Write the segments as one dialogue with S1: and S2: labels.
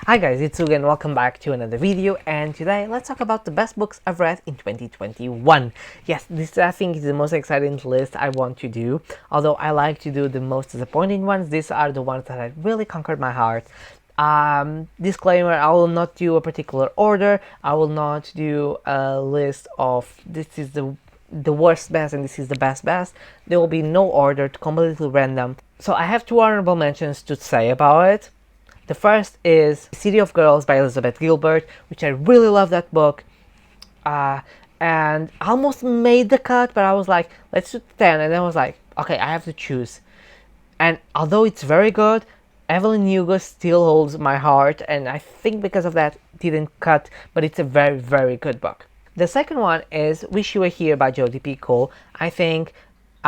S1: Hi guys, it's Suga and welcome back to another video, and today let's talk about the best books I've read in 2021. Yes, this I think is the most exciting list I want to do. Although I like to do the most disappointing ones, these are the ones that have really conquered my heart. Disclaimer, I will not do a particular order. I will not do a list of this is the worst best and this is the best. There will be no order, completely random. So I have two honorable mentions to say about it. The first is City of Girls by Elizabeth Gilbert, which I really love that book. And almost made the cut, but I was like, let's do 10. And then I was like, okay, I have to choose. And although it's very good, Evelyn Hugo still holds my heart. And I think because of that, didn't cut, but it's a very, very good book. The second one is Wish You Were Here by Jodi Picoult. I think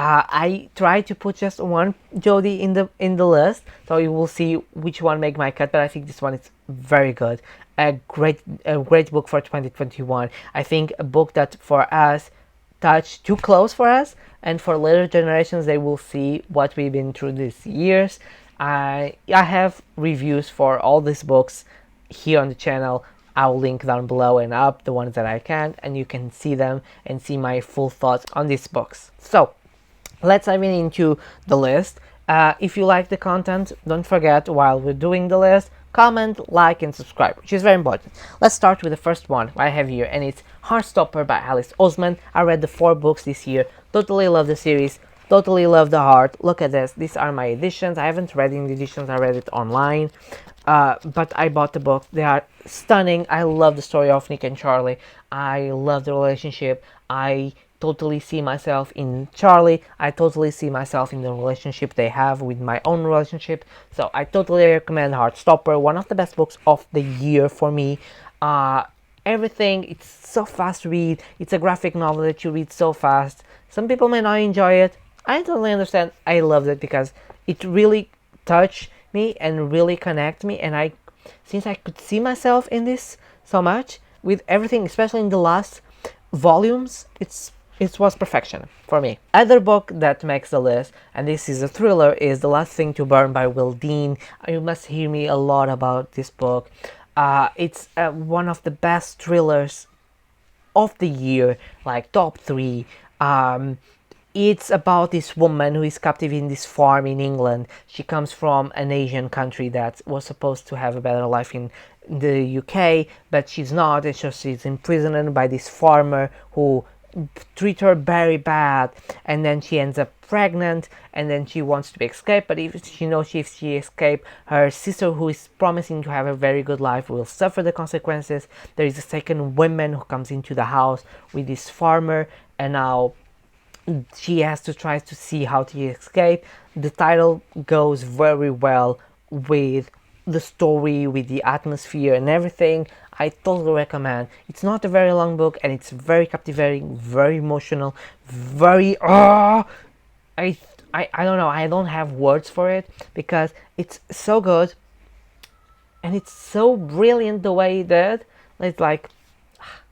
S1: I tried to put just one Jodi in the list, so you will see which one make my cut. But I think this one is very good, a great book for 2021. I think a book that for us touched too close for us, and for later generations they will see what we've been through these years. I have reviews for all these books here on the channel. I'll link down below and up the ones that I can, and you can see them and see my full thoughts on these books. So let's dive into the list. If you like the content, don't forget while we're doing the list, comment, like, and subscribe, which is very important. Let's start with the first one I have here, and it's Heartstopper by Alice Oseman. I read the 4 books this year. Totally love the series. Totally love the art. Look at this. These are my editions. I haven't read in the editions. I read it online. But I bought the book. They are stunning. I love the story of Nick and Charlie. I love the relationship. I totally see myself in Charlie. I totally see myself in the relationship they have with my own relationship. So I totally recommend Heartstopper, one of the best books of the year for me. Everything, it's so fast to read. It's a graphic novel that you read so fast. Some people may not enjoy it. I totally understand. I loved it because it really touched me and really connect me, and since I could see myself in this so much with everything, especially in the last volumes, it was perfection for me. Other book that makes the list, and this is a thriller, is The Last Thing to Burn by Will Dean. You must hear me a lot about this book. It's one of the best thrillers of the year, like top 3. It's about this woman who is captive in this farm in England. She comes from an Asian country that was supposed to have a better life in the UK, but she's not, and so she's imprisoned by this farmer who treat her very bad, and then she ends up pregnant, and then she wants to escape, but if she escapes, her sister, who is promising to have a very good life, will suffer the consequences. There is a second woman who comes into the house with this farmer, and now she has to try to see how to escape. The title goes very well with the story, with the atmosphere and everything. I totally recommend. It's not a very long book, and it's very captivating, very emotional, very I don't know, I don't have words for it because it's so good and it's so brilliant the way it did. It's like,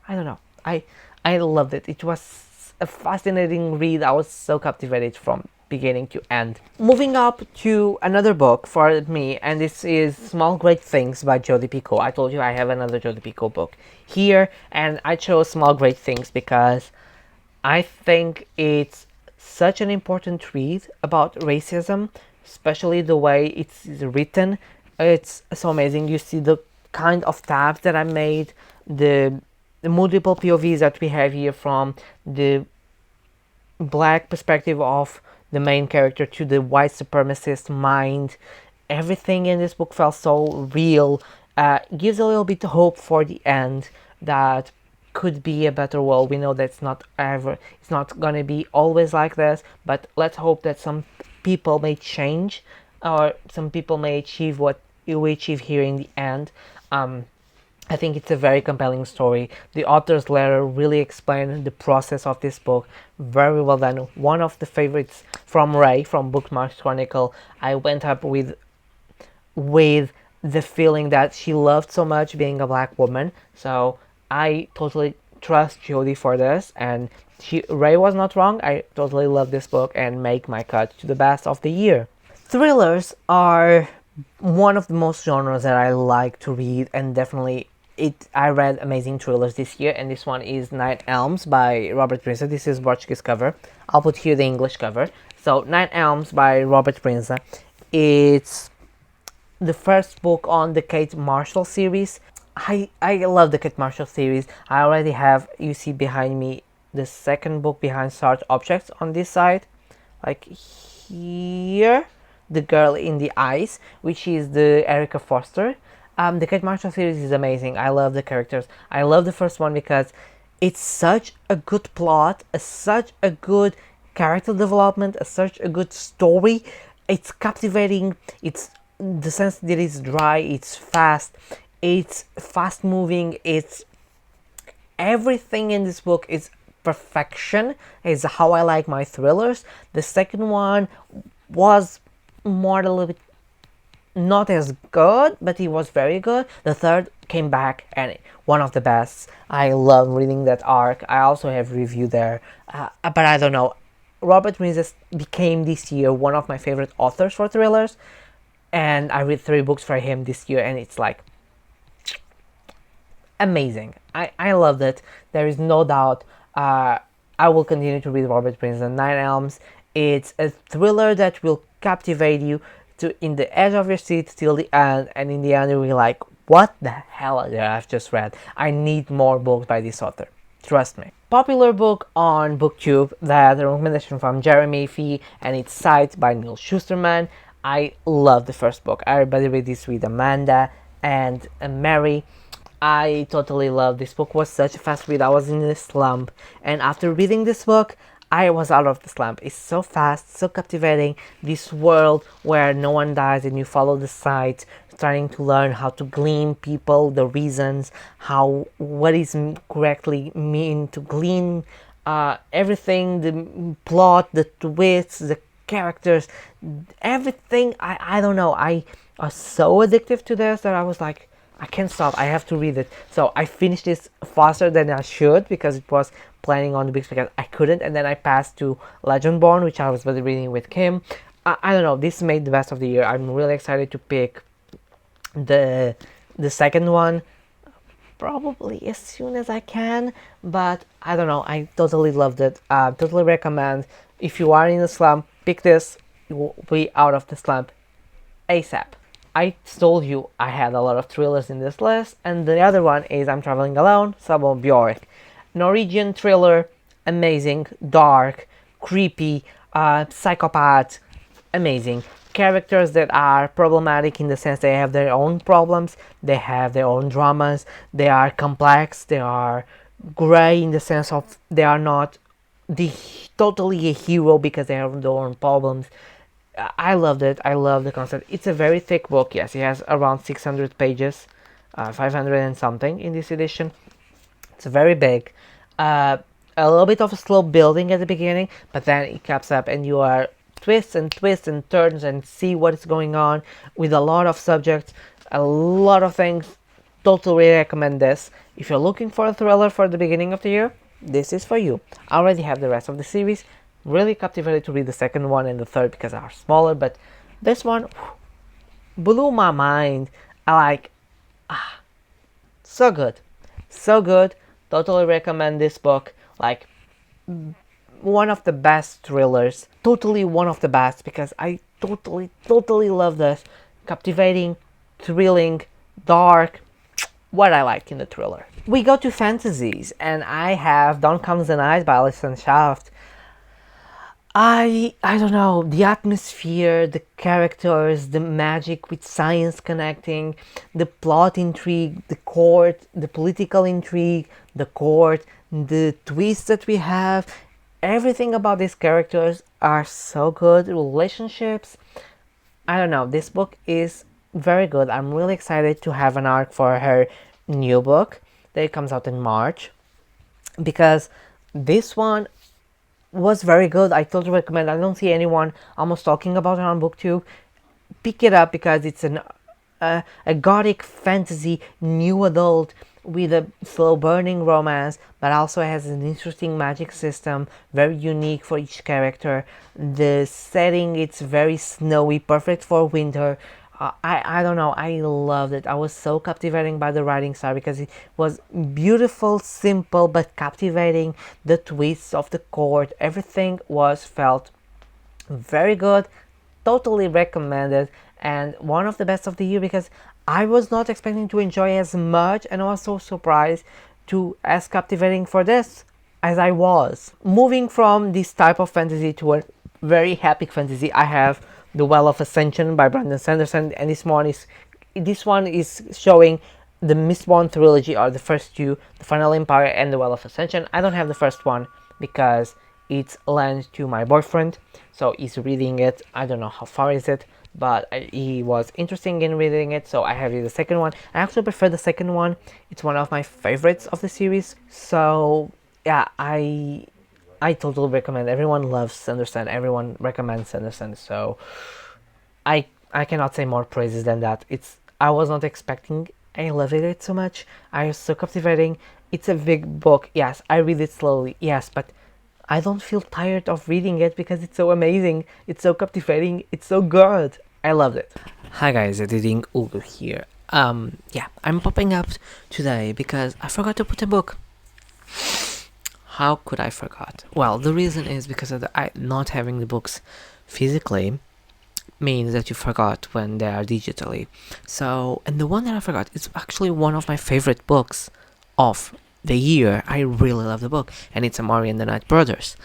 S1: I don't know, I loved it. It was a fascinating read. I was so captivated from beginning to end. Moving up to another book for me, and this is Small Great Things by Jodi Picoult. I told you I have another Jodi Picoult book here, and I chose Small Great Things because I think it's such an important read about racism, especially the way it's written. It's so amazing. You see the kind of tabs that I made, the multiple POVs that we have here, from the black perspective of the main character to the white supremacist mind. Everything in this book felt so real. Gives a little bit of hope for the end, that could be a better world. We know that it's not gonna be always like this, but let's hope that some people may change, or some people may achieve what we achieve here in the end. I think it's a very compelling story. The author's letter really explained the process of this book. Very well done. One of the favorites from Ray, from Bookmarks Chronicle. I went up with the feeling that she loved so much being a black woman. So I totally trust Jodi for this, and Ray was not wrong. I totally love this book and make my cut to the best of the year. Thrillers are one of the most genres that I like to read, and definitely I read amazing thrillers this year, and this one is Nine Elms by Robert Prince. This is Portuguese cover. I'll put here the English cover. So Nine Elms by Robert Prince. It's the first book on the Kate Marshall series. I love the Kate Marshall series. I already have, you see behind me, the second book behind Sharp Objects on this side, like here, The Girl in the Ice, which is the Erica Foster. The Kate Marshall series is amazing. I love the characters. I love the first one because it's such a good plot, such a good character development, such a good story. It's captivating. It's the sense that it's dry, it's fast moving, it's everything in this book is perfection. Is how I like my thrillers. The second one was more a little bit not as good, but it was very good. The third came back and one of the best. I love reading that arc. I also have review there, but I don't know. Robert Prince became this year one of my favorite authors for thrillers, and I read 3 books for him this year, and it's like amazing. I loved it. There is no doubt. I will continue to read Robert Prince and Nine Elms. It's a thriller that will captivate you to in the edge of your seat till the end, and in the end you'll be like, what the hell I've just read. I need more books by this author. Trust me. Popular book on BookTube, that a recommendation from Jeremy Fee, and it's Sight by Neil Schusterman. I love the first book. Everybody read this with Amanda and Mary. I totally love this book. Was such a fast read. I was in a slump, and after reading this book, I was out of the slump. It's so fast, so captivating. This world where no one dies, and you follow the sight, trying to learn how to glean people, the reasons, what is correctly mean to glean, everything, the plot, the twists, the characters, everything. I don't know. I was so addictive to this that I was like, I can't stop. I have to read it. So I finished this faster than I should because it was planning on the books because I couldn't. And then I passed to Legendborn, which I was really reading with Kim. I don't know. This made the best of the year. I'm really excited to pick the second one probably as soon as I can. But I don't know. I totally loved it. Totally recommend. If you are in a slump, pick this. You will be out of the slump ASAP. I told you I had a lot of thrillers in this list, and the other one is I'm Traveling Alone, Sabo Bjork. Norwegian thriller, amazing, dark, creepy, psychopath, amazing. Characters that are problematic in the sense they have their own problems, they have their own dramas, they are complex, they are gray in the sense of they are not totally a hero because they have their own problems. I loved it. I love the concept. It's a very thick book. Yes, it has around 600 pages, 500 and something in this edition. It's very big. A little bit of a slow building at the beginning, but then it keeps up and you are twists and turns and see what is going on with a lot of subjects, a lot of things. Totally recommend this. If you're looking for a thriller for the beginning of the year, this is for you. I already have the rest of the series. Really captivated to read the second one and the third because they are smaller, but this one blew my mind. So good. Totally recommend this book. Like, one of the best thrillers. Totally one of the best because I totally love this. Captivating, thrilling, dark. What I like in the thriller. We go to fantasies, and I have Dawn Comes the Night by Alison Shaft. I don't know, the atmosphere, the characters, the magic with science connecting, the plot intrigue, the court, the political intrigue, the court, the twists that we have, everything about these characters are so good. Relationships, I don't know, this book is very good. I'm really excited to have an arc for her new book that comes out in March because this one was very good. I totally recommend. I don't see anyone almost talking about it on BookTube. Pick it up because it's a gothic fantasy new adult with a slow burning romance, but also has an interesting magic system, very unique for each character. The setting, it's very snowy, perfect for winter. I don't know, I loved it. I was so captivating by the writing style because it was beautiful, simple, but captivating. The twists of the court, everything was felt very good, totally recommended, and one of the best of the year because I was not expecting to enjoy as much, and I was so surprised to as captivating for this as I was. Moving from this type of fantasy to a very epic fantasy, I have The Well of Ascension by Brandon Sanderson, and this one is showing the Mistborn trilogy, or the first two, The Final Empire and The Well of Ascension. I don't have the first one because it's lent to my boyfriend, so he's reading it. I don't know how far is it, but he was interested in reading it, so I have the second one. I actually prefer the second one. It's one of my favorites of the series. So yeah, I totally recommend. Everyone loves Sanderson. Everyone recommends Sanderson. So I cannot say more praises than that. I was not expecting. I loved it so much. I was so captivating. It's a big book. Yes, I read it slowly. Yes, but I don't feel tired of reading it because it's so amazing. It's so captivating. It's so good. I loved it. Hi guys, editing Ugo here. Yeah, I'm popping up today because I forgot to put a book. How could I forgot? Well, the reason is because of not having the books physically means that you forgot when they are digitally. So, and the one that I forgot is actually one of my favorite books of the year. I really love the book, and it's Amari and the Night Brothers.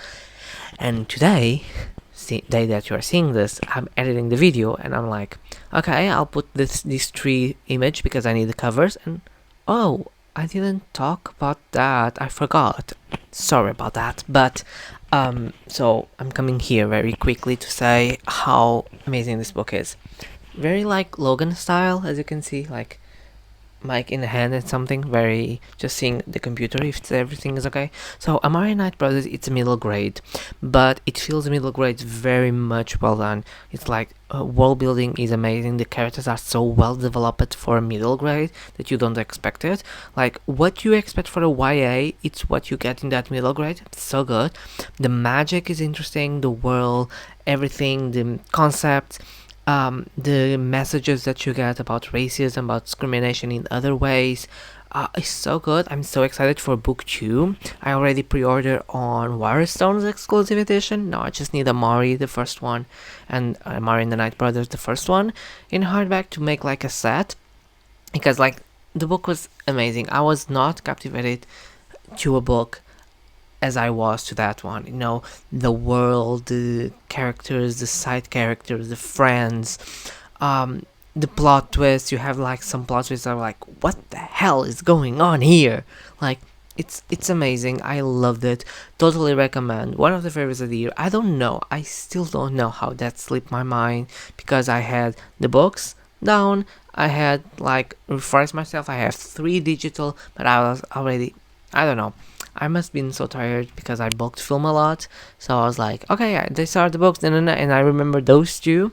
S1: And today, day that you are seeing this, I'm editing the video, and I'm like, okay, I'll put this tree image because I need the covers, and oh, I didn't talk about that. I forgot. Sorry about that, but so I'm coming here very quickly to say how amazing this book is. Very like Logan style, as you can see, like mic in the hand and something, very just seeing the computer if everything is okay. So Amari Night Brothers, it's a middle grade, but it feels middle grade very much well done. It's like world building is amazing. The characters are so well developed for a middle grade that you don't expect it. Like what you expect for a YA, it's what you get in that middle grade. It's so good. The magic is interesting, the world, everything, the concept, the messages that you get about racism, about discrimination in other ways, is so good. I'm so excited for book 2. I already pre-ordered on Wirestone's exclusive edition. Now I just need Amari, the first one, and Amari and the Night Brothers, the first one, in hardback to make like a set, because like the book was amazing. I was not captivated to a book as I was to that one. You know, the world, the characters, the side characters, the friends, the plot twists. You have like some plot twists that are like, what the hell is going on here? Like, it's amazing. I loved it. Totally recommend. One of the favorites of the year. I don't know. I still don't know how that slipped my mind because I had the books down. I had like refreshed myself. I have 3 digital, but I was already, I don't know. I must have been so tired because I booked film a lot. So I was like, okay, these are the books, and I remember those 2.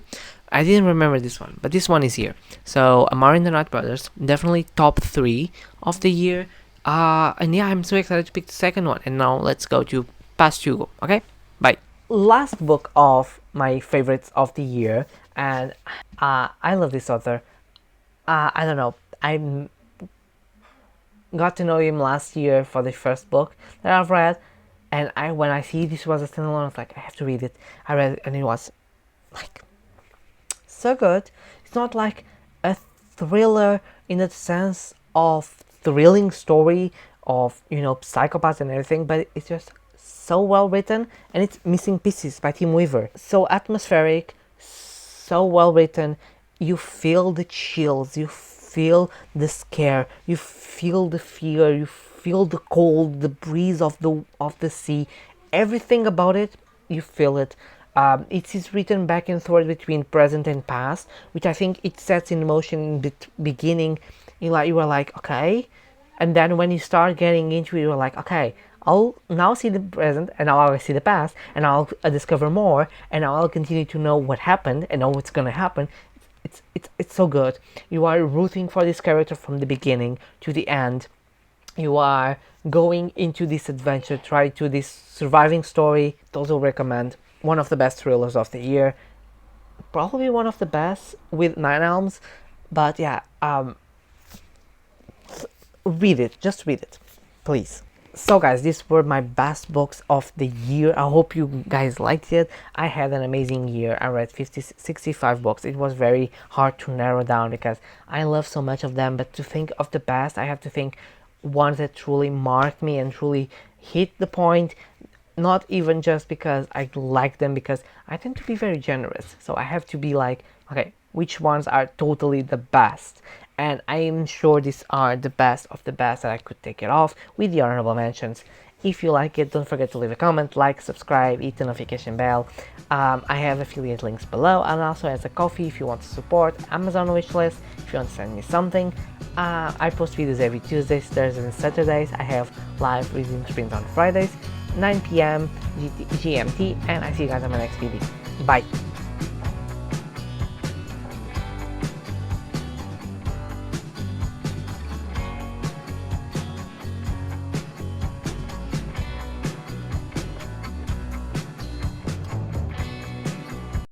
S1: I didn't remember this one, but this one is here. So Amari and the Night Brothers, definitely top 3 of the year. And yeah, I'm so excited to pick the second one. And now let's go to past Hugo. Okay, bye. Last book of my favorites of the year, and I love this author. I don't know. I got to know him last year for the first book that I've read, and when I see this was a standalone, I was like, I have to read it. I read it, and it was like so good. It's not like a thriller in the sense of thrilling story of, you know, psychopaths and everything, but it's just so well written, and it's Missing Pieces by Tim Weaver. So atmospheric, so well written. You feel the chills, you feel the scare, you feel the fear, you feel the cold, the breeze of the sea. Everything about it, you feel it. It is written back and forth between present and past, which I think it sets in motion in the beginning. You are like, okay, and then when you start getting into it, you're like, okay, I'll now see the present, and now I'll see the past, and I'll discover more, and now I'll continue to know what happened and know what's gonna happen. It's so good. You are rooting for this character from the beginning to the end. You are going into this adventure, try to this surviving story. Totally recommend. One of the best thrillers of the year. probably one of the best with Nine Elms. But yeah, read it, just read it, please. So guys, these were my best books of the year. I hope you guys liked it. I had an amazing year. I read 65 books. It was very hard to narrow down because I love so much of them, but to think of the best, I have to think ones that truly marked me and truly hit the point. Not even just because I like them, because I tend to be very generous, so I have to be like, okay, which ones are totally the best, and I am sure these are the best of the best, that I could take it off with the honorable mentions. If you like it, don't forget to leave a comment, like, subscribe, hit the notification bell. I have affiliate links below, and also as a coffee if you want to support, Amazon wishlist if you want to send me something. I post videos every Tuesdays, Thursdays and Saturdays. I have live reading streams on Fridays, 9 p.m. GMT, and I see you guys on my next video. Bye!